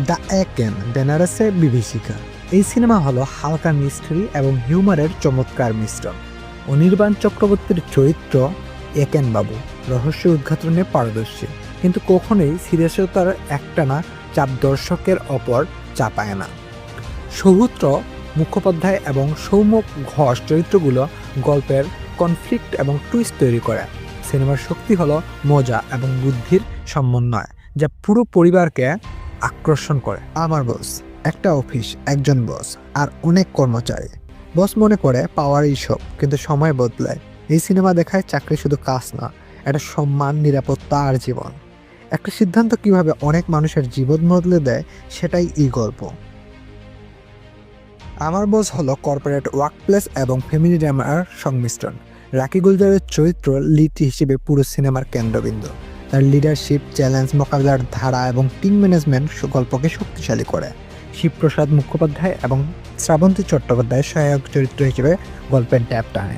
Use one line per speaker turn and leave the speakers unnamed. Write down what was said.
The Eken, বেনারসের বিভীষিকা। এই সিনেমা হলো হালকা মিস্ট্রি এবং হিউমারের চমৎকার মিশ্রণ। অনির্বাণ চক্রবর্তীর চরিত্র একেন বাবু রহস্য উদ্ঘাটনে পারদর্শী, কিন্তু কখনোই সিরিয়াসতার একটানা চাপ দর্শকের ওপর চাপায় না। সৌমিত্র মুখোপাধ্যায় এবং সৌম্য ঘোষ চরিত্রগুলো গল্পের কনফ্লিক্ট এবং টুইস্ট তৈরি করে। সিনেমার শক্তি হলো মজা এবং বুদ্ধির সমন্বয়, যা পুরো পরিবারকে আকর্ষণ করে। আমার বস, একটা অফিস, একজন বস আর অনেক কর্মচারী। বস মনে করে পাওয়ারই সব, কিন্তু সময় বদলায়। এই সিনেমা দেখায় চাকরি শুধু কাজ না, এটা সম্মান, নিরাপত্তা আর জীবন। একটা সিদ্ধান্ত কিভাবে অনেক মানুষের জীবন বদলে দেয়, সেটাই এই গল্প। আমার বস হলো কর্পোরেট ওয়ার্কপ্লেস এবং ফ্যামিলি ড্রামার সংমিশ্রণ। রাকি গুলজারের চরিত্র লিড হিসেবে পুরো সিনেমার কেন্দ্রবিন্দু। তার লিডারশিপ, চ্যালেঞ্জ মোকাবিলার ধারা এবং টিম ম্যানেজমেন্ট গল্পকে শক্তিশালী করে। শিবপ্রসাদ মুখোপাধ্যায় এবং শ্রাবন্তী চট্টোপাধ্যায় সহায়ক চরিত্র হিসেবে গল্পের ডেপথ টানে।